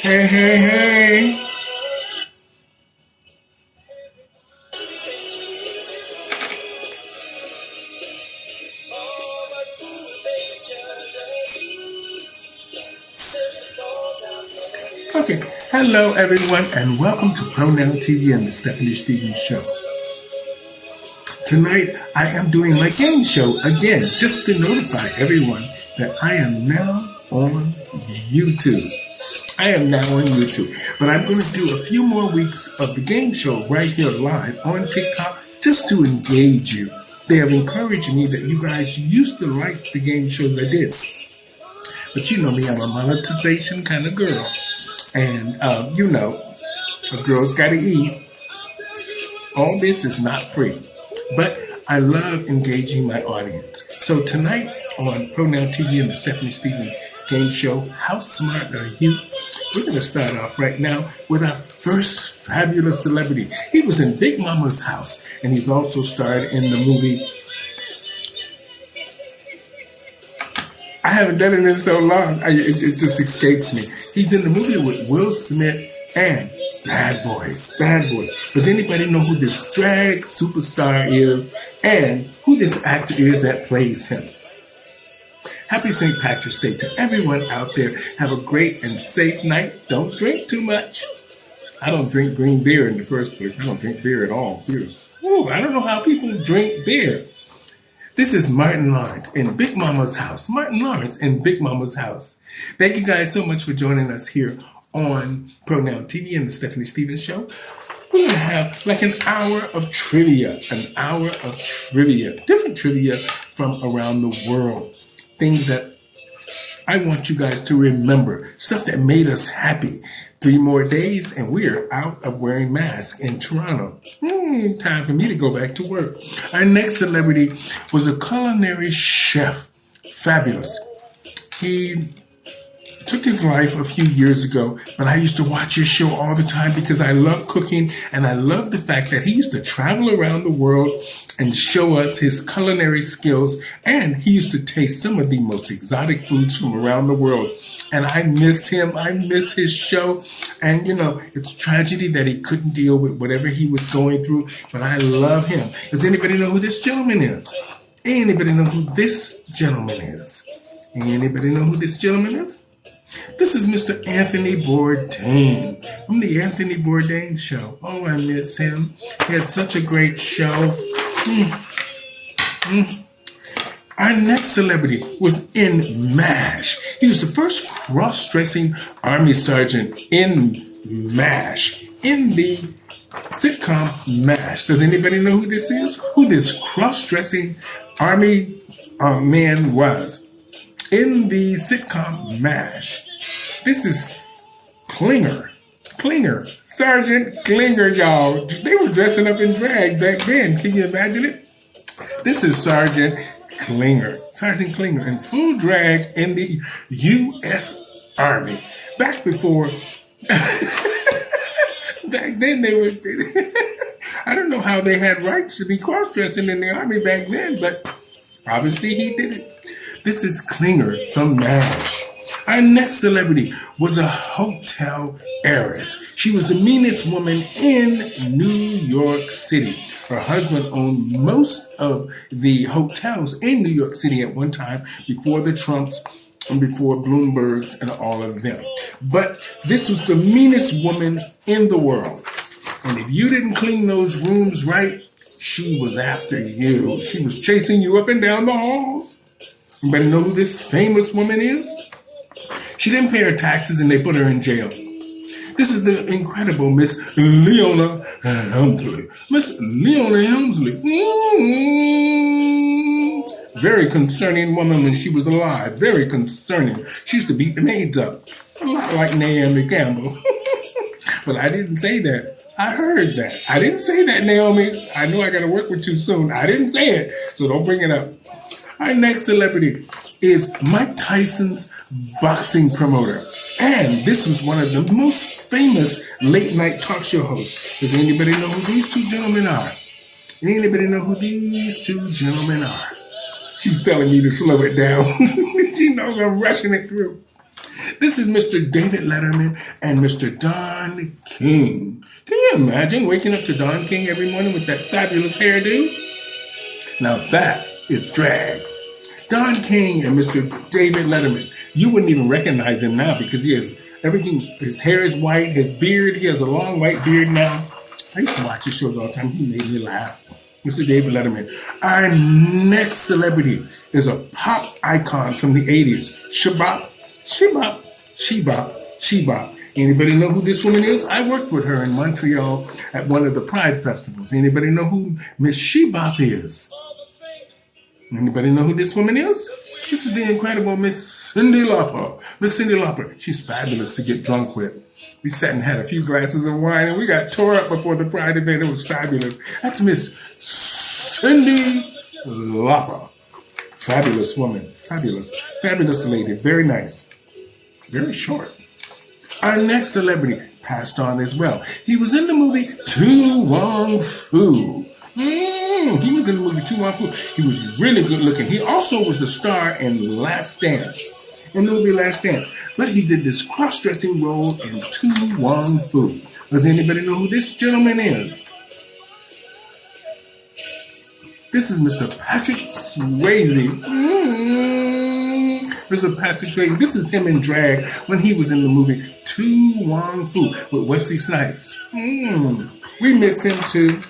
Hey, hey, hey. Okay, hello everyone, and welcome to Pronoun TV and the Stephanie Stevens Show. Tonight, I am doing my game show again, just to notify everyone that I am now on YouTube. But I'm going to do a few more weeks of the game show right here live on TikTok just to engage you. They have encouraged me that you guys used to like the game shows I did. But you know me, I'm a monetization kind of girl. And, a girl's got to eat. All this is not free. But I love engaging my audience. So tonight on Pronoun TV and the Stephanie Stevens game show, How Smart Are You? We're going to start off right now with our first fabulous celebrity. He was in Big Mama's House, and he's also starred in the movie. I haven't done it in so long, it just escapes me. He's in the movie with Will Smith and Bad Boys. Does anybody know who this drag superstar is and who this actor is that plays him? Happy St. Patrick's Day to everyone out there. Have a great and safe night. Don't drink too much. I don't drink green beer in the first place. I don't drink beer at all. I don't know how people drink beer. This is Martin Lawrence in Big Mama's House. Thank you guys so much for joining us here on Pronoun TV and the Stephanie Stevens Show. We're going to have like an hour of trivia. Different trivia from around the world. Things that I want you guys to remember. Stuff that made us happy. 3 more days and we're out of wearing masks in Toronto. Time for me to go back to work. Our next celebrity was a culinary chef. Fabulous. He took his life a few years ago, but I used to watch his show all the time because I love cooking and I love the fact that he used to travel around the world and show us his culinary skills, and he used to taste some of the most exotic foods from around the world. And I miss him. I miss his show. And, it's a tragedy that he couldn't deal with whatever he was going through, but I love him. Does anybody know who this gentleman is? This is Mr. Anthony Bourdain from the Anthony Bourdain Show. Oh, I miss him. He had such a great show. Our next celebrity was in MASH. He was the first cross-dressing Army sergeant in MASH, in the sitcom MASH. Does anybody know who this is? Who this cross-dressing Army man was? In the sitcom MASH. This is Klinger, Sergeant Klinger, y'all. They were dressing up in drag back then. Can you imagine it? This is Sergeant Klinger in full drag in the U.S. Army. Back then they were, I don't know how they had rights to be cross-dressing in the Army back then, but obviously he did it. This is Klinger from MASH. Our next celebrity was a hotel heiress. She was the meanest woman in New York City. Her husband owned most of the hotels in New York City at one time before the Trumps and before Bloombergs and all of them. But this was the meanest woman in the world. And if you didn't clean those rooms right, she was after you. She was chasing you up and down the halls. Anybody know who this famous woman is? She didn't pay her taxes and they put her in jail. This is the incredible Miss Leona Helmsley. Very concerning woman when she was alive. Very concerning. She used to beat the maids up. A lot like Naomi Campbell. But I didn't say that. I heard that. I didn't say that, Naomi. I know I got to work with you soon. I didn't say it. So don't bring it up. Our next celebrity is Mike Tyson's boxing promoter. And this was one of the most famous late night talk show hosts. Does anybody know who these two gentlemen are? She's telling me to slow it down. She knows I'm rushing it through. This is Mr. David Letterman and Mr. Don King. Can you imagine waking up to Don King every morning with that fabulous hairdo? Now that is drag. Don King and Mr. David Letterman. You wouldn't even recognize him now because he has everything. His hair is white. His beard, he has a long white beard now. I used to watch his shows all the time. He made me laugh. Mr. David Letterman. Our next celebrity is a pop icon from the 80s. Shebop. Anybody know who this woman is? I worked with her in Montreal at one of the Pride festivals. Anybody know who Miss Shebop is? Anybody know who this woman is? This is the incredible Miss Cyndi Lauper. Miss Cyndi Lauper. She's fabulous to get drunk with. We sat and had a few glasses of wine and we got tore up before the Pride event. It was fabulous. That's Miss Cyndi Lauper. Fabulous woman. Fabulous lady. Very nice. Very short. Our next celebrity passed on as well. He was in the movie Tu Wong Fu. He was in the movie Tu Wong Fu. He was really good looking. He also was the star in Last Dance. In the movie Last Dance. But he did this cross-dressing role in Tu Wong Fu. Does anybody know who this gentleman is? This is Mr. Patrick Swayze. Mr. Patrick Swayze. This is him in drag when he was in the movie Tu Wong Fu with Wesley Snipes. We miss him too.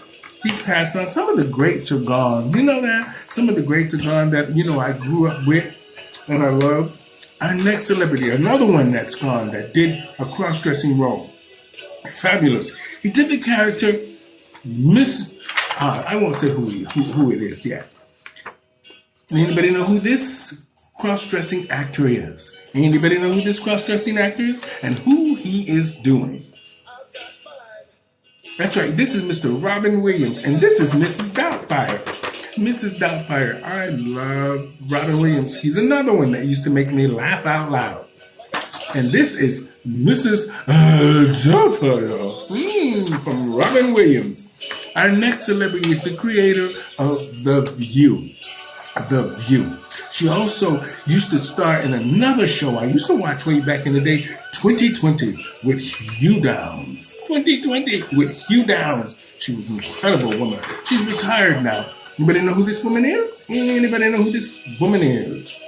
He's passed on. Some of the greats are gone. You know that? Some of the greats are gone that, I grew up with and I love. Our next celebrity, another one that's gone that did a cross-dressing role. Fabulous. He did the character I won't say who it is yet. Anybody know who this cross-dressing actor is? Anybody know who this cross-dressing actor is? And who he is doing? That's right. This is Mr. Robin Williams. And this is Mrs. Doubtfire. Mrs. Doubtfire. I love Robin Williams. He's another one that used to make me laugh out loud. And this is Mrs. Doubtfire from Robin Williams. Our next celebrity is the creator of The View. The View. She also used to star in another show I used to watch way back in the day, 2020 with Hugh Downs. 2020 with Hugh Downs. She was an incredible woman. She's retired now. Anybody know who this woman is? Anybody know who this woman is?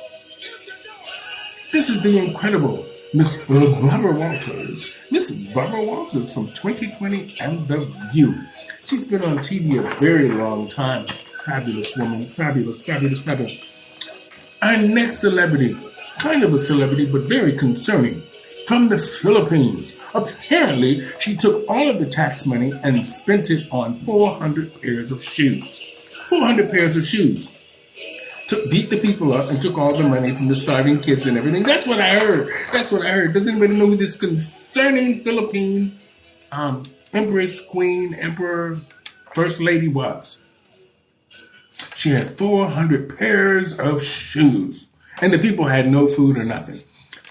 This is the incredible Miss Barbara Walters. Miss Barbara Walters from 2020 and The View. She's been on TV a very long time. Fabulous woman. Fabulous. Our next celebrity, kind of a celebrity, but very concerning, from the Philippines. Apparently, she took all of the tax money and spent it on 400 pairs of shoes. 400 pairs of shoes. Beat the people up and took all the money from the starving kids and everything. That's what I heard. Does anybody know who this concerning Philippine Empress, Queen, Emperor, First Lady was? She had 400 pairs of shoes. And the people had no food or nothing.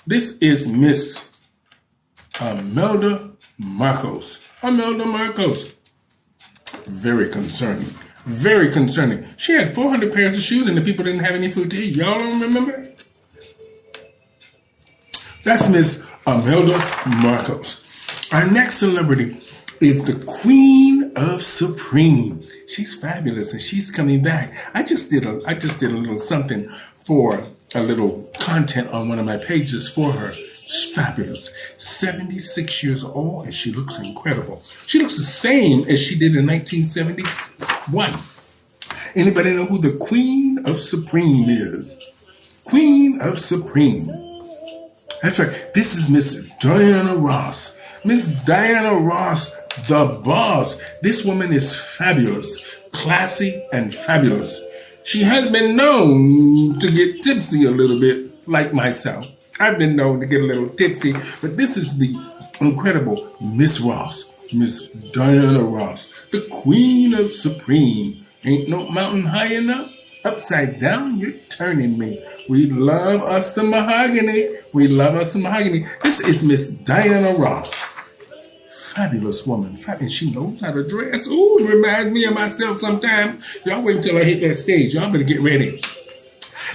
This is Miss Imelda Marcos. Imelda Marcos. Very concerning. Very concerning. She had 400 pairs of shoes and the people didn't have any food to eat. Y'all don't remember? That's Miss Imelda Marcos. Our next celebrity is the Queen of Supreme. She's fabulous and she's coming back. I just did a little something for a little content on one of my pages for her. She's fabulous. 76 years old and she looks incredible. She looks the same as she did in 1971. Anybody know who the Queen of Supreme is? Queen of Supreme. That's right. This is Miss Diana Ross. Miss Diana Ross, the boss. This woman is fabulous, classy, and fabulous. She has been known to get tipsy a little bit, like myself. I've been known to get a little tipsy, but this is the incredible Miss Ross, Miss Diana Ross, the Queen of Supreme. Ain't no mountain high enough. Upside down, you're turning me. We love us some mahogany. We love us some mahogany. This is Miss Diana Ross. Fabulous woman. And she knows how to dress. Ooh, it reminds me of myself sometimes. Y'all wait until I hit that stage. Y'all better get ready.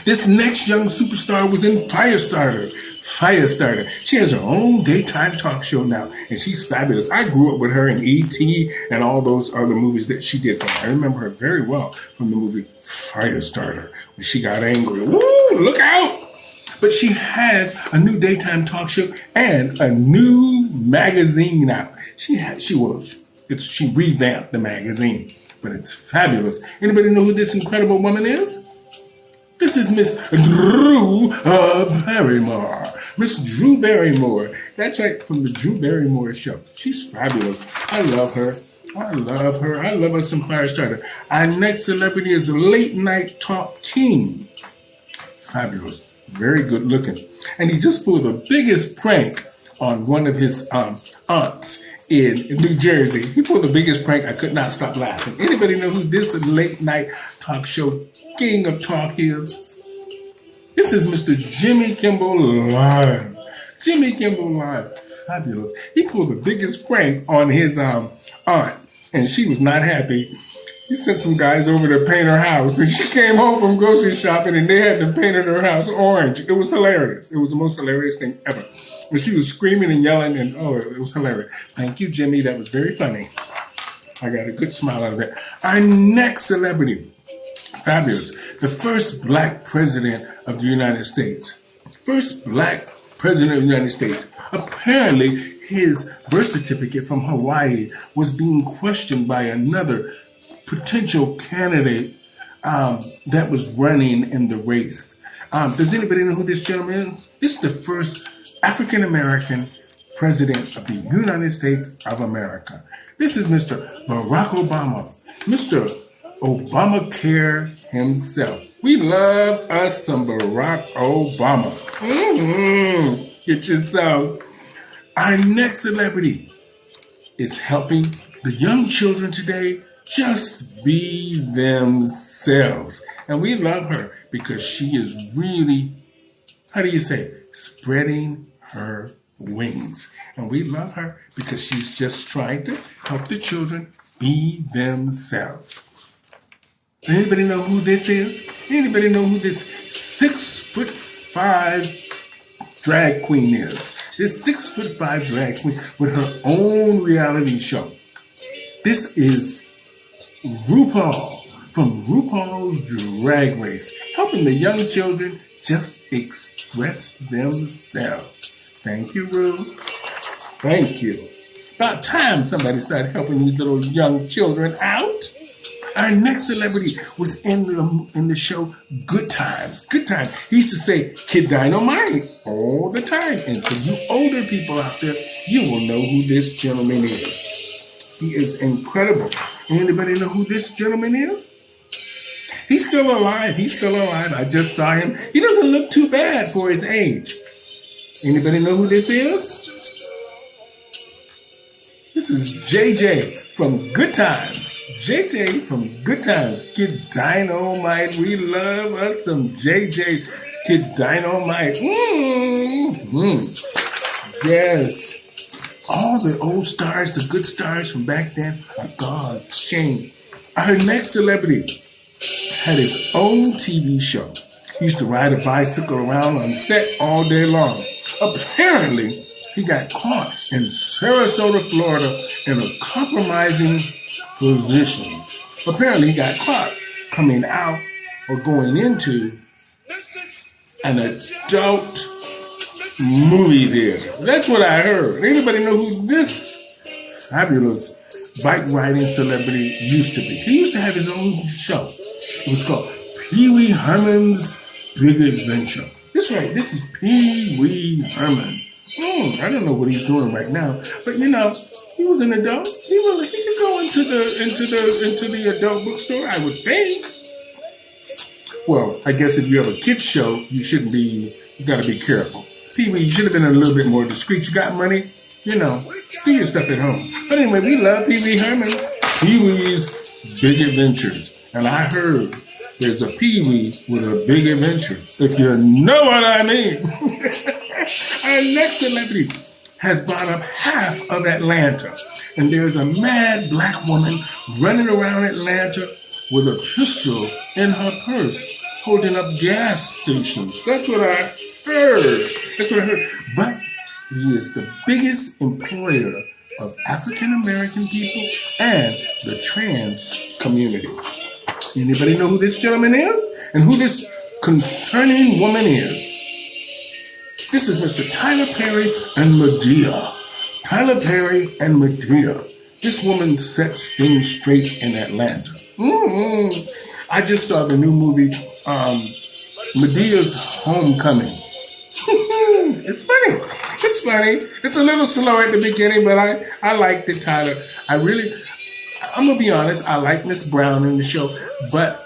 This next young superstar was in Firestarter. Firestarter. She has her own daytime talk show now, and she's fabulous. I grew up with her in E.T. and all those other movies that she did. I remember her very well from the movie Firestarter, when she got angry. Woo, look out! But she has a new daytime talk show and a new magazine out. She revamped the magazine, but it's fabulous. Anybody know who this incredible woman is? This is Miss Drew Barrymore. Miss Drew Barrymore. That's right, from the Drew Barrymore show. She's fabulous. I love her. I love her. I love her some Firestarter. Our next celebrity is a late night talk king. Fabulous. Very good looking. And he just pulled the biggest prank on one of his aunts in New Jersey. He pulled the biggest prank. I could not stop laughing. Anybody know who this late night talk show king of talk is? This is Mr. Jimmy Kimmel Live. Jimmy Kimmel Live. Fabulous. He pulled the biggest prank on his aunt, and she was not happy. He sent some guys over to paint her house, and she came home from grocery shopping, and they had to paint her house orange. It was hilarious. It was the most hilarious thing ever. And she was screaming and yelling, and it was hilarious. Thank you, Jimmy. That was very funny. I got a good smile out of that. Our next celebrity, fabulous, the first black president of the United States. First black president of the United States. Apparently, his birth certificate from Hawaii was being questioned by another potential candidate that was running in the race. Does anybody know who this gentleman is? This is the first African-American president of the United States of America. This is Mr. Barack Obama, Mr. Obamacare himself. We love us some Barack Obama. Get yourself. Our next celebrity is helping the young children today just be themselves. And we love her because she is really, spreading her wings. And we love her because she's just trying to help the children be themselves. Anybody know who this is? Anybody know who this 6'5" drag queen is? This 6'5" drag queen with her own reality show. This is Rupaul from Rupaul's Drag Race, helping the young children just express themselves. Thank you, Ru. Thank you. About time somebody started helping these little young children out. Our next celebrity was in the show Good Times. Good Times. He used to say Kid Dynamite all the time. And for you older people out there, you will know who this gentleman is. He is incredible. Anybody know who this gentleman is? He's still alive. He's still alive. I just saw him. He doesn't look too bad for his age. Anybody know who this is? This is JJ from Good Times. JJ from Good Times. Kid Dynamite. We love us some JJ. Kid Dynamite. Yes. All the old stars, the good stars from back then are gone. Shame. Our next celebrity had his own TV show. He used to ride a bicycle around on set all day long. Apparently, he got caught in Sarasota, Florida in a compromising position. Apparently, he got caught coming out or going into an adult movie theater. That's what I heard. Anybody know who this fabulous bike riding celebrity used to be? He used to have his own show. It was called Pee Wee Herman's Big Adventure. That's right. This is Pee Wee Herman. I don't know what he's doing right now, but he was an adult. He could go into the adult bookstore, I would think. Well, I guess if you have a kids show, you got to be careful. Pee Wee, you should have been a little bit more discreet. You got money, do your stuff at home. But anyway, we love Pee Wee Herman. Pee Wee's Big Adventures. And I heard there's a Pee Wee with a big adventure, if you know what I mean. Our next celebrity has bought up half of Atlanta. And there's a mad black woman running around Atlanta with a pistol in her purse, holding up gas stations. That's what I heard. That's what I heard. But he is the biggest employer of African American people and the trans community. Anybody know who this gentleman is? And who this concerning woman is? This is Mr. Tyler Perry and Medea. Tyler Perry and Medea. This woman sets things straight in Atlanta. I just saw the new movie, Medea's Homecoming. It's funny. It's funny. It's a little slow at the beginning, but I liked it, Tyler. I'm going to be honest, I like Miss Brown in the show, but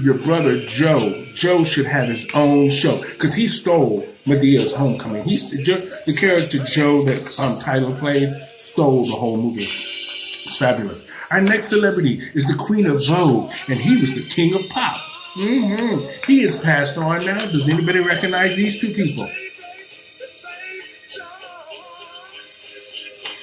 your brother Joe should have his own show because he stole Medea's Homecoming. The character Joe that Tyler plays stole the whole movie. It's fabulous. Our next celebrity is the Queen of Vogue, and he was the King of Pop. He is passed on now. Does anybody recognize these two people?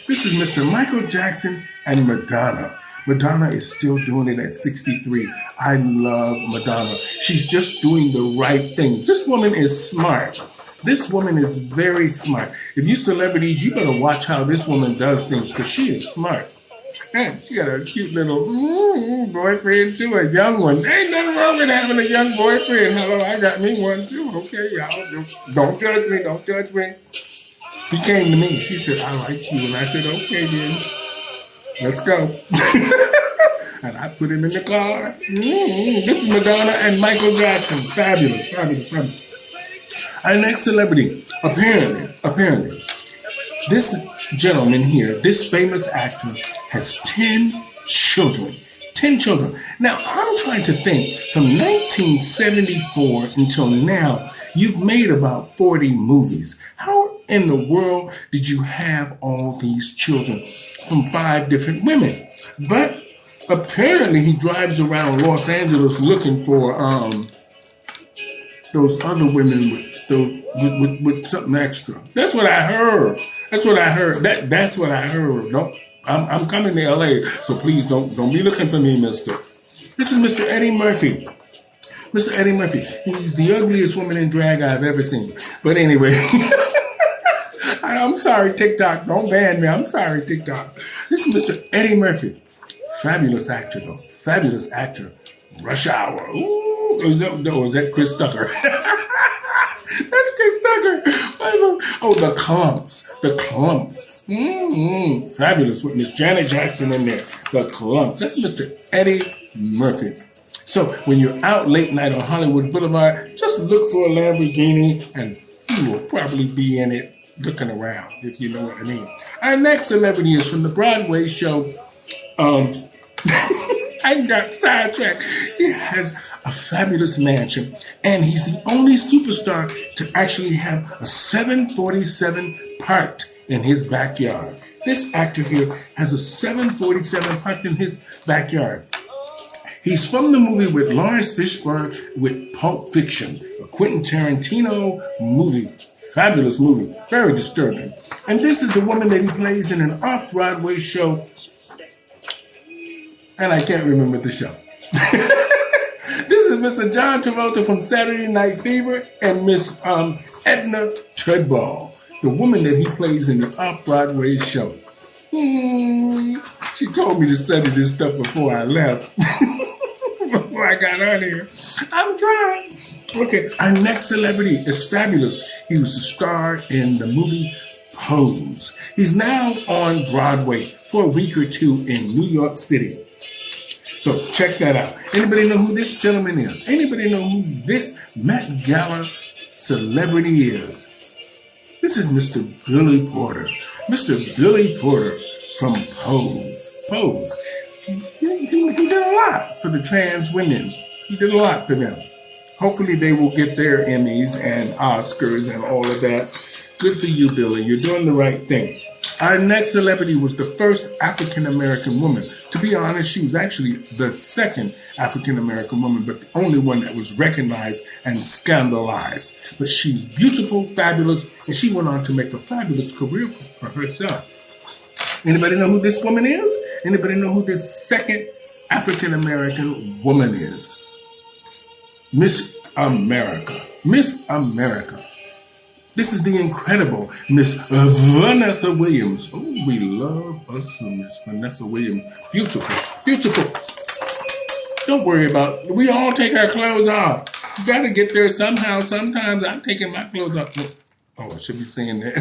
This is Mr. Michael Jackson and Madonna. Madonna is still doing it at 63. I love Madonna. She's just doing the right thing. This woman is smart. This woman is very smart. If you celebrities, you better watch how this woman does things because she is smart. And she got a cute little boyfriend too, a young one. Ain't nothing wrong with having a young boyfriend. Hello, I got me one too. Okay, y'all. Don't judge me. Don't judge me. He came to me. He said, I like you. And I said, okay, then. Let's go. And I put him in the car. This is Madonna and Michael Jackson. Fabulous, fabulous, fabulous. Our next celebrity, apparently, this gentleman here, this famous actor, has 10 children. 10 children. Now, I'm trying to think, from 1974 until now, you've made about 40 movies. How in the world did you have all these children from 5 different women? But apparently he drives around Los Angeles looking for those other women with something extra. That's what I heard. That's what I heard. That's what I heard. No, I'm coming to LA, so please don't be looking for me, mister. This is Mr. Eddie Murphy. Mr. Eddie Murphy. He's the ugliest woman in drag I've ever seen. But anyway, I'm sorry, TikTok. Don't ban me. I'm sorry, TikTok. This is Mr. Eddie Murphy. Fabulous actor, though. Fabulous actor. Rush Hour. Ooh, is that Chris Tucker? That's Chris Tucker. Oh, the Clumps. The Clumps. Fabulous with Miss Janet Jackson in there. The Clumps. That's Mr. Eddie Murphy. So when you're out late night on Hollywood Boulevard, just look for a Lamborghini and you will probably be in it looking around, if you know what I mean. Our next celebrity is from the Broadway show. I got sidetracked. He has a fabulous mansion, and he's the only superstar to actually have a 747 parked in his backyard. This actor here has a 747 parked in his backyard. He's from the movie with Lawrence Fishburne with Pulp Fiction, a Quentin Tarantino movie. Fabulous movie. Very disturbing. And this is the woman that he plays in an off-Broadway show. And I can't remember the show. This is Mr. John Travolta from Saturday Night Fever and Miss Edna Treadwell, the woman that he plays in the off-Broadway show. She told me to study this stuff before I left. Before I got on here. I'm trying. Okay, our next celebrity is fabulous. He was the star in the movie Pose. He's now on Broadway for a week or two in New York City. So check that out. Anybody know who this gentleman is? Anybody know who this Met Gala celebrity is? This is Mr. Billy Porter. Mr. Billy Porter from Pose. Pose. He did a lot for the trans women. He did a lot for them. Hopefully they will get their Emmys and Oscars and all of that. Good for you, Billy. You're doing the right thing. Our next celebrity was the first African-American woman. To be honest, she was actually the second African-American woman, but the only one that was recognized and scandalized. But she's beautiful, fabulous, and she went on to make a fabulous career for herself. Anybody know who this woman is? Anybody know who this second African-American woman is? Miss America. Miss America. This is the incredible Miss Vanessa Williams. Oh, we love us some Miss Vanessa Williams. Beautiful, beautiful. Don't worry about it. We all take our clothes off. You got to get there somehow. Sometimes I'm taking my clothes off. Oh, I should be saying that.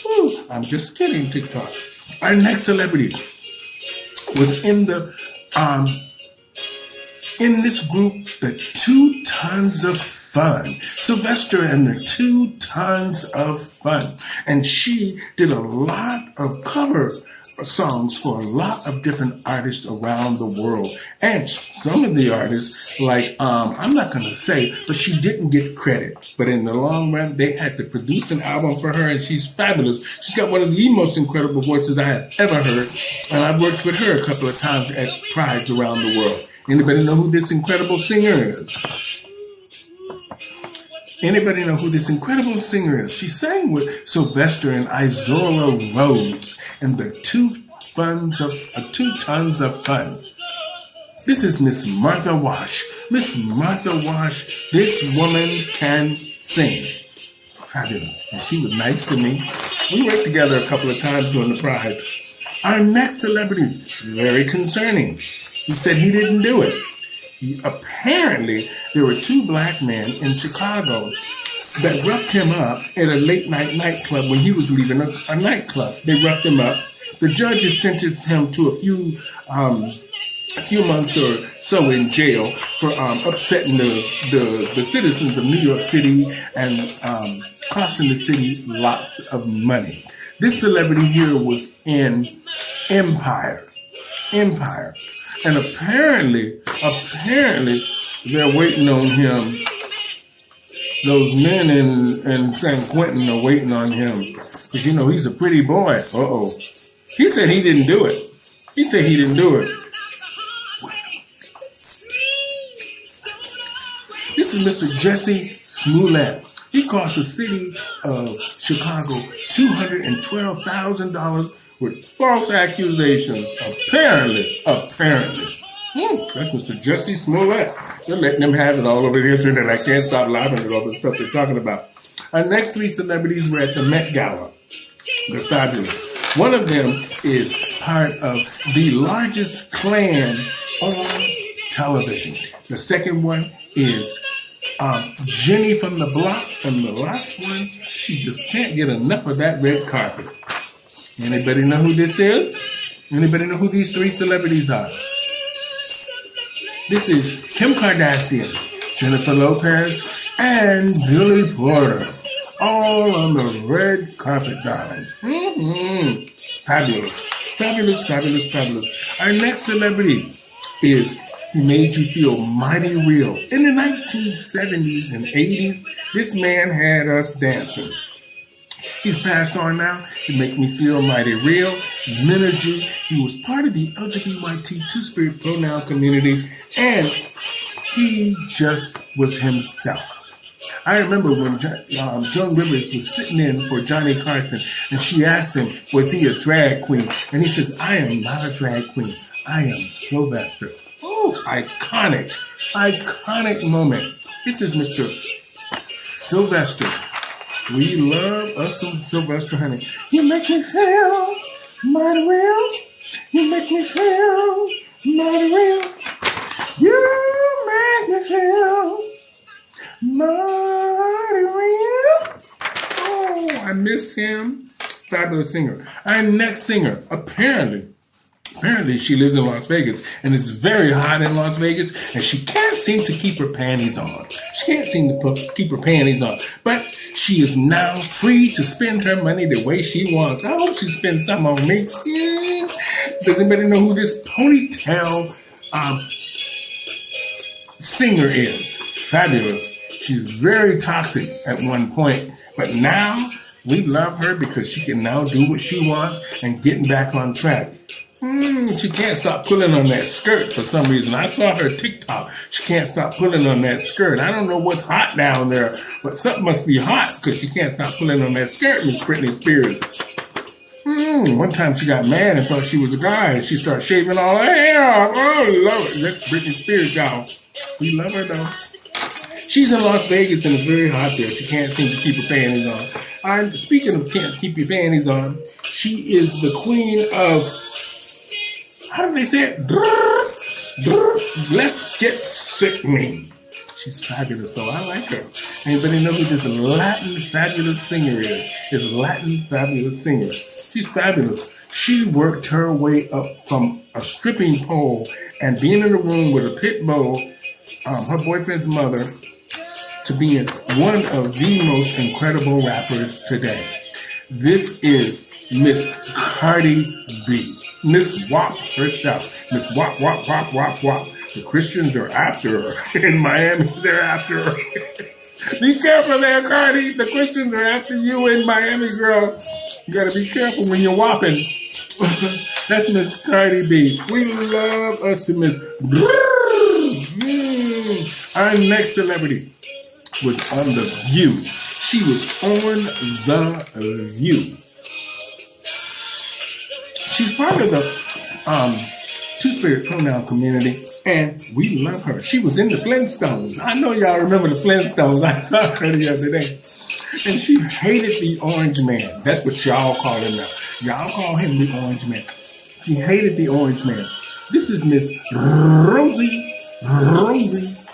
Ooh, I'm just kidding, TikTok. Our next celebrity was in this group, the 2 Tons of Fun. Sylvester and the 2 Tons of Fun. And she did a lot of cover songs for a lot of different artists around the world. And some of the artists, like, I'm not going to say, but she didn't get credit. But in the long run, they had to produce an album for her, and she's fabulous. She's got one of the most incredible voices I have ever heard. And I've worked with her a couple of times at prides around the world. Anybody know who this incredible singer is? Anybody know who this incredible singer is? She sang with Sylvester and Izora Rhodes and the 2 Tons of Fun. This is Miss Martha Wash. Miss Martha Wash, this woman can sing. Fabulous. And she was nice to me. We worked together a couple of times during the Pride. Our next celebrity, very concerning. He said he didn't do it. Apparently, there were 2 black men in Chicago that roughed him up at a late night nightclub when he was leaving a nightclub. They roughed him up. The judges sentenced him to a few months or so in jail for upsetting the citizens of New York City and costing the city lots of money. This celebrity here was in Empire. And apparently, they're waiting on him. Those men in San Quentin are waiting on him. Because, he's a pretty boy. Uh-oh. He said he didn't do it. This is Mr. Jesse Smollett. He cost the city of Chicago $212,000 with false accusations. Apparently. That's Mr. Jesse Smollett. They're letting them have it all over the internet. I can't stop laughing at all the stuff they're talking about. Our next 3 celebrities were at the Met Gala. They're fabulous. One of them is part of the largest clan on television. The second one is Jenny from the block. And the last one, she just can't get enough of that red carpet. Anybody know who this is? Anybody know who these 3 celebrities are? This is Kim Kardashian, Jennifer Lopez, and Billy Porter. All on the red carpet, darlings. Fabulous. Our next celebrity is He Made You Feel Mighty Real. In the 1970s and 80s, this man had us dancing. He's passed on now. He Make Me Feel Mighty Real. Minergy. He was part of the LGBT Two-Spirit pronoun community, and he just was himself. I remember when Joan Rivers was sitting in for Johnny Carson, and she asked him, was he a drag queen? And he says, I am not a drag queen. I am Sylvester. Oh, iconic moment. This is Mr. Sylvester. We love us some Sylvester, honey. You make me feel mighty real. You make me feel mighty real. You make me feel mighty real. Oh, I miss him. Fabulous singer. Our next singer, apparently she lives in Las Vegas, and it's very hot in Las Vegas, and she can't seem to keep her panties on. But she is now free to spend her money the way she wants. I hope she spends some on me. Yeah. Does anybody know who this ponytail singer is? Fabulous. She's very toxic at one point, but now we love her because she can now do what she wants and getting back on track. She can't stop pulling on that skirt for some reason. I saw her TikTok. She can't stop pulling on that skirt. I don't know what's hot down there, but something must be hot because she can't stop pulling on that skirt, Miss Britney Spears. One time she got mad and thought she was a guy, and she started shaving all her hair off. Oh, Lord. That's Britney Spears, y'all. We love her, though. She's in Las Vegas and it's very hot there. She can't seem to keep her panties on. Speaking of can't keep your panties on, she is the queen of, how do they say it? Let's get sickening. She's fabulous though. I like her. Anybody know who this Latin fabulous singer is? This Latin fabulous singer. She's fabulous. She worked her way up from a stripping pole and being in a room with a pit bull, her boyfriend's mother, to being one of the most incredible rappers today. This is Miss Cardi B. Miss WAP herself. Miss WAP, WAP, WAP, WAP, WAP. The Christians are after her. In Miami, they're after her. Be careful there, Cardi. The Christians are after you in Miami, girl. You gotta be careful when you're whopping. That's Miss Cardi B. We love us some Miss. Our next celebrity was on The View. She was on The View. She's part of the Two-Spirit pronoun community, and we love her. She was in the Flintstones. I know y'all remember the Flintstones. I saw her the other day. And she hated the Orange Man. That's what y'all call him now. Y'all call him the Orange Man. She hated the Orange Man. This is Miss Rosie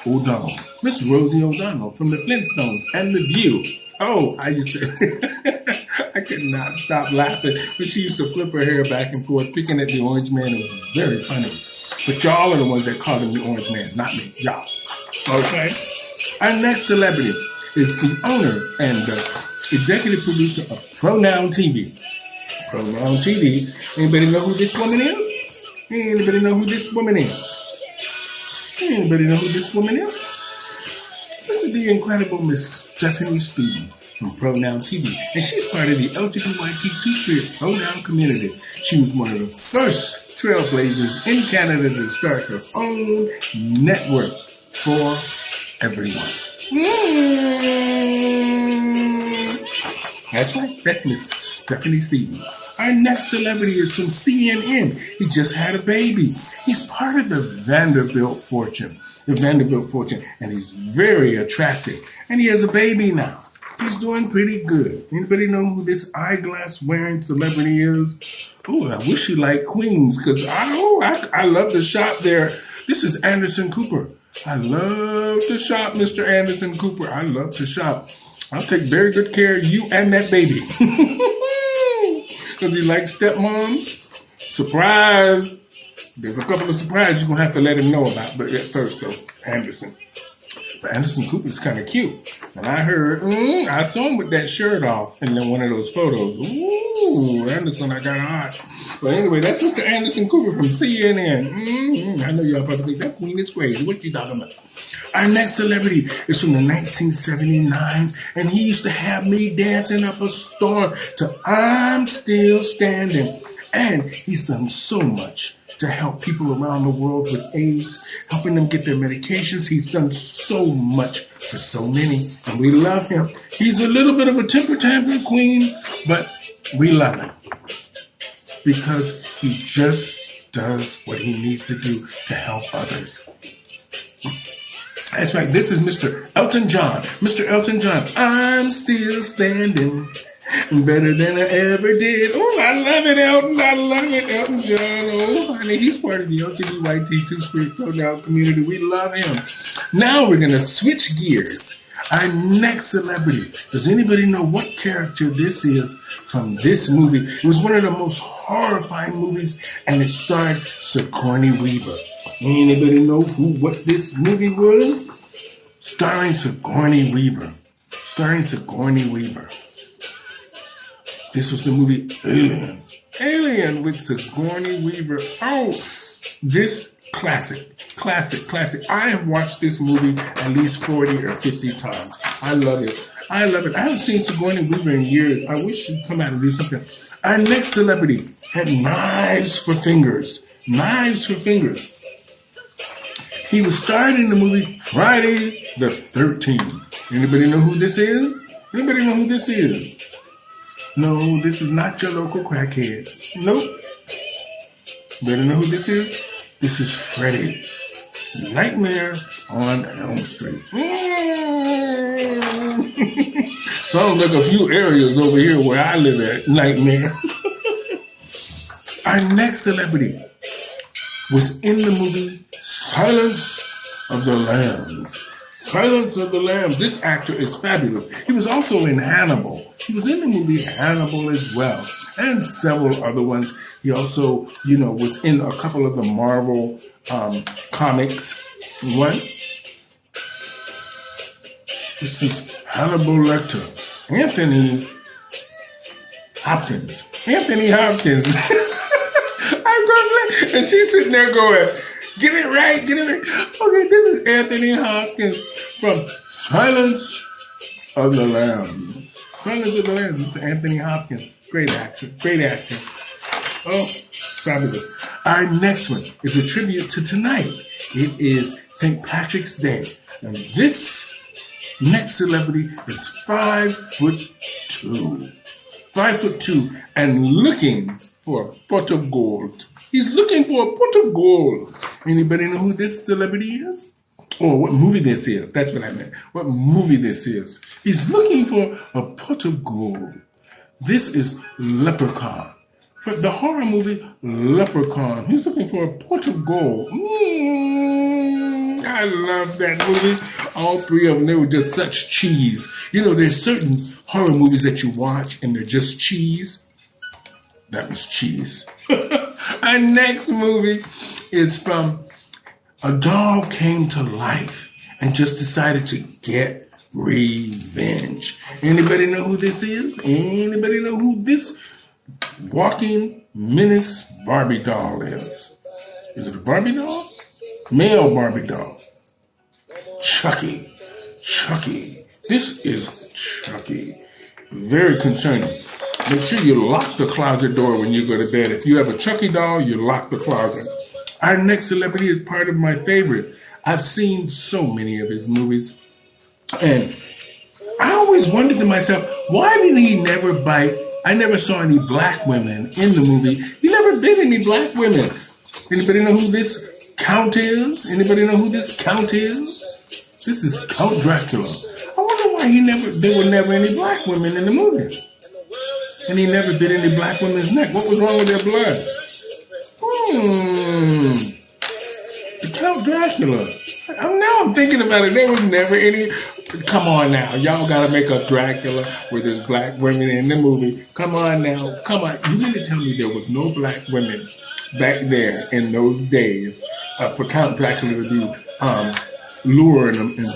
O'Donnell. Miss Rosie O'Donnell from the Flintstones and The View. Oh, I used to, I could not stop laughing when she used to flip her hair back and forth, picking at the Orange Man. It was very funny. But y'all are the ones that called him the Orange Man, not me, y'all. Okay? Our next celebrity is the owner and the executive producer of Pronoun TV. Pronoun TV. Anybody know who this woman is? Anybody know who this woman is? Anybody know who this woman is? This is the incredible Miss Stephanie Stevens from Pronoun TV. And she's part of the LGBTQ Two-Spirit pronoun community. She was one of the first trailblazers in Canada to start her own network for everyone. That's right. That's Miss Stephanie Stevens. Our next celebrity is from CNN. He just had a baby. He's part of the Vanderbilt fortune. And he's very attractive. And he has a baby now. He's doing pretty good. Anybody know who this eyeglass wearing celebrity is? Oh, I wish he liked Queens, because I love the shop there. This is Anderson Cooper. I love to shop, Mr. Anderson Cooper. I love to shop. I'll take very good care of you and that baby. Because he likes stepmoms. Surprise. There's a couple of surprises you're going to have to let him know about, but at first, though, Anderson. But Anderson Cooper's kind of cute. And I heard, I saw him with that shirt off in one of those photos. Ooh, Anderson, I got hot. But anyway, that's Mr. Anderson Cooper from CNN. I know y'all probably think that queen is crazy. What you talking about? Our next celebrity is from the 1979s, and he used to have me dancing up a storm to I'm Still Standing. And he's done so much to help people around the world with AIDS, helping them get their medications. He's done so much for so many, and we love him. He's a little bit of a temper tantrum queen, but we love him because he just does what he needs to do to help others. That's right. This is Mr. Elton John. Mr. Elton John. I'm still standing. Better than I ever did. Oh, I love it, Elton. I love it, Elton John. Oh, honey, he's part of the LGBTQ Two-Spirit pronoun community. We love him. Now we're going to switch gears. Our next celebrity. Does anybody know what character this is from this movie? It was one of the most horrifying movies, and it starred Sigourney Weaver. Anybody know what this movie was? Starring Sigourney Weaver. This was the movie Alien. Alien with Sigourney Weaver. Oh, this classic. I have watched this movie at least 40 or 50 times. I love it. I haven't seen Sigourney Weaver in years. I wish she'd come out and do something. Our next celebrity had knives for fingers. He was starred in the movie Friday the 13th. Anybody know who this is? No, this is not your local crackhead. Nope. Better know who this is? This is Freddy. Nightmare on Elm Street. Sounds like a few areas over here where I live at, Nightmare. Our next celebrity was in the movie Silence of the Lambs. Silence of the Lambs. This actor is fabulous. He was also in Hannibal. He was in the movie Hannibal as well, and several other ones. He also, was in a couple of the Marvel comics. One. This is Hannibal Lecter. Anthony Hopkins. Anthony Hopkins. And she's sitting there going, get it right, get it right. Okay, this is Anthony Hopkins from Silence of the Lambs. Silence of the Lambs, Mr. Anthony Hopkins. Great actor, great actor. Oh, fabulous. Our next one is a tribute to tonight. It is St. Patrick's Day. And this next celebrity is 5'2". 5'2" and looking for a pot of gold. He's looking for a pot of gold. Anybody know who this celebrity is? Or what movie this is? That's what I meant. What movie this is. He's looking for a pot of gold. This is Leprechaun. For the horror movie Leprechaun. He's looking for a pot of gold. I love that movie. All three of them, they were just such cheese. There's certain horror movies that you watch and they're just cheese. That was cheese. Our next movie is from a doll came to life and just decided to get revenge. Anybody know who this is? Anybody know who this walking menace Barbie doll is? Is it a Barbie doll? Male Barbie doll. Chucky. This is Chucky. Very concerning. Make sure you lock the closet door when you go to bed. If you have a Chucky doll, you lock the closet. Our next celebrity is part of my favorite. I've seen so many of his movies. And I always wondered to myself, why did he never bite? I never saw any black women in the movie. He never bit any black women. Anybody know who this Count is? Anybody know who this Count is? This is Count Dracula. I wonder why there were never any black women in the movie. And he never bit any black women's neck. What was wrong with their blood? The Count Dracula. Now I'm thinking about it. There was never any. Come on now. Y'all got to make a Dracula with his black women in the movie. Come on now. Come on. You mean to tell me there was no black women back there in those days for Count Dracula to be luring them and,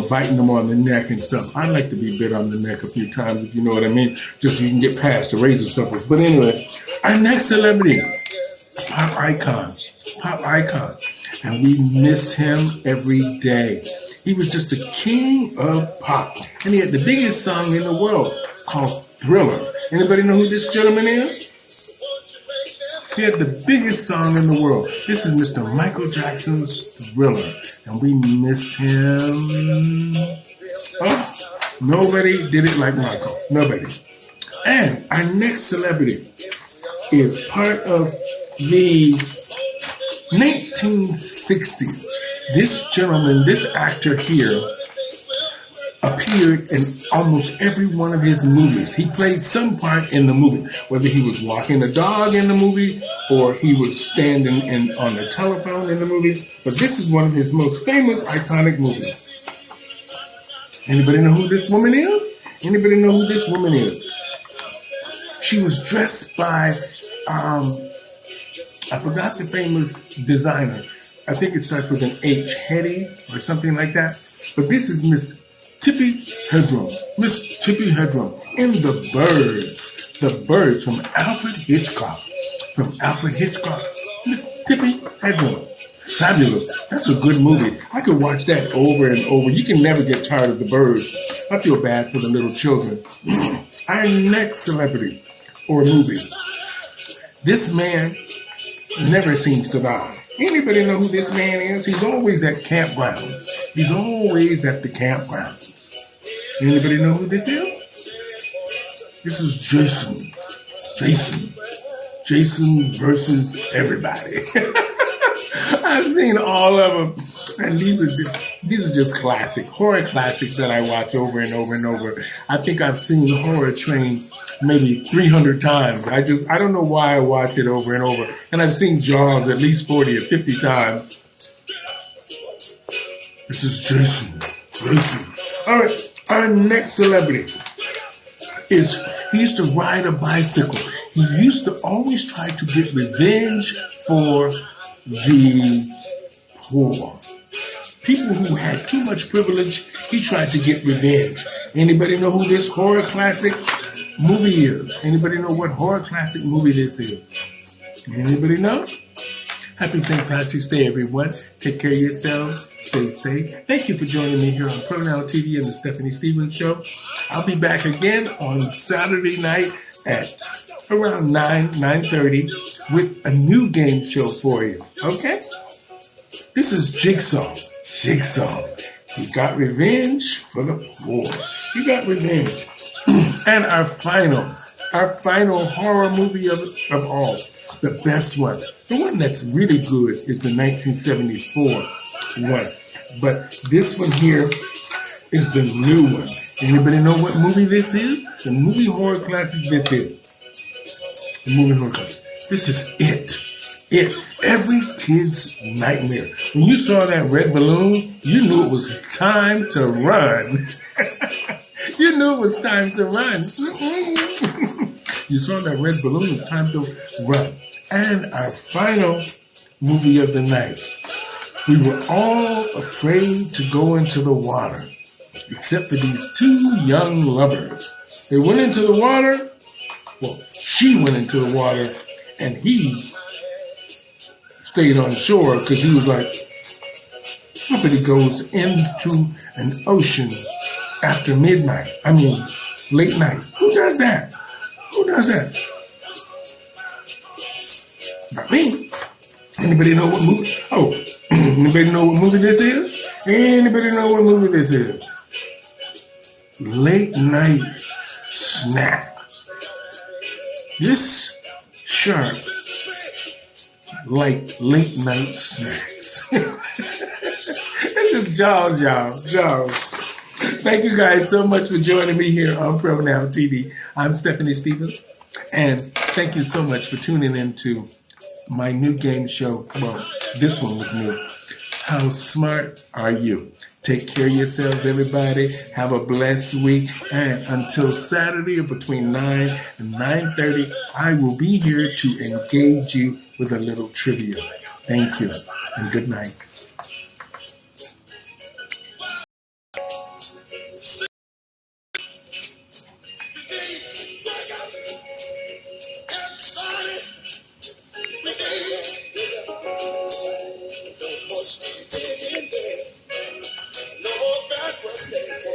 biting them on the neck and stuff. I like to be bit on the neck a few times, if you know what I mean, just so you can get past the razor suckers. But anyway, our next celebrity, pop icon, and we miss him every day. He was just the king of pop, and he had the biggest song in the world called Thriller. Anybody know who this gentleman is? He had the biggest song in the world. This is Mr. Michael Jackson's Thriller, and we miss him. Oh, nobody did it like Michael. Nobody. And our next celebrity is part of the 1960s. This gentleman, this actor here, appeared in almost every one of his movies. He played some part in the movie, whether he was walking a dog in the movie or he was standing on the telephone in the movie. But this is one of his most famous, iconic movies. Anybody know who this woman is? Anybody know who this woman is? She was dressed by, I forgot the famous designer. I think it starts with an H, Hetty or something like that. But this is Miss Tippi Hedren. Miss Tippi Hedren in The Birds. The Birds from Alfred Hitchcock. Miss Tippi Hedren. Fabulous. That's a good movie. I could watch that over and over. You can never get tired of The Birds. I feel bad for the little children. Our next celebrity or movie. This man never seems to die. Anybody know who this man is? He's always at campgrounds. He's always at the campground. Anybody know who this is? This is Jason. Jason versus everybody. I've seen all of them. And these are just classic horror classics that I watch over and over and over. I think I've seen Horror Train maybe 300 times. I don't know why I watch it over and over. And I've seen Jaws at least 40 or 50 times. This is Jason. All right, our next celebrity he used to ride a bicycle. He used to always try to get revenge for the poor. People who had too much privilege, he tried to get revenge. Anybody know who this horror classic movie is? Anybody know what horror classic movie this is? Anybody know? Happy St. Patrick's Day, everyone. Take care of yourselves. Stay safe. Thank you for joining me here on Pronoun TV and the Stephanie Stevens Show. I'll be back again on Saturday night at around 9:30 with a new game show for you. Okay? This is Jigsaw. He got revenge for the poor. He got revenge. And our final horror movie of all, the best one, the one that's really good is the 1974 one. But this one here is the new one. Anybody know what movie this is? The movie horror classic this is. The movie horror classic. This is It. Every kid's nightmare. When you saw that red balloon, you knew it was time to run. You knew it was time to run. You saw that red balloon, it was time to run. And our final movie of the night. We were all afraid to go into the water, except for these two young lovers. They went into the water. Well, she went into the water, and he stayed on shore because he was like, nobody goes into an ocean after midnight. I mean, late night. Who does that? Not me. Anybody know what movie? Oh, anybody know what movie this is? Anybody know what movie this is? Late Night Snack. This shark like late night snacks. This is Jaws. Thank you guys so much for joining me here on Pronoun TV. I'm Stephanie Stevens, and thank you so much for tuning in to my new game show. Well, this one was new. How smart are you? Take care of yourselves, everybody. Have a blessed week. And until Saturday, between 9 and 9:30, I will be here to engage you with a little trivia. Thank you, and good night.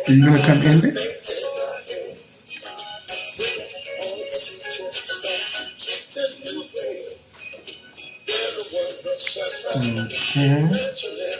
Are you going to come in there? Okay.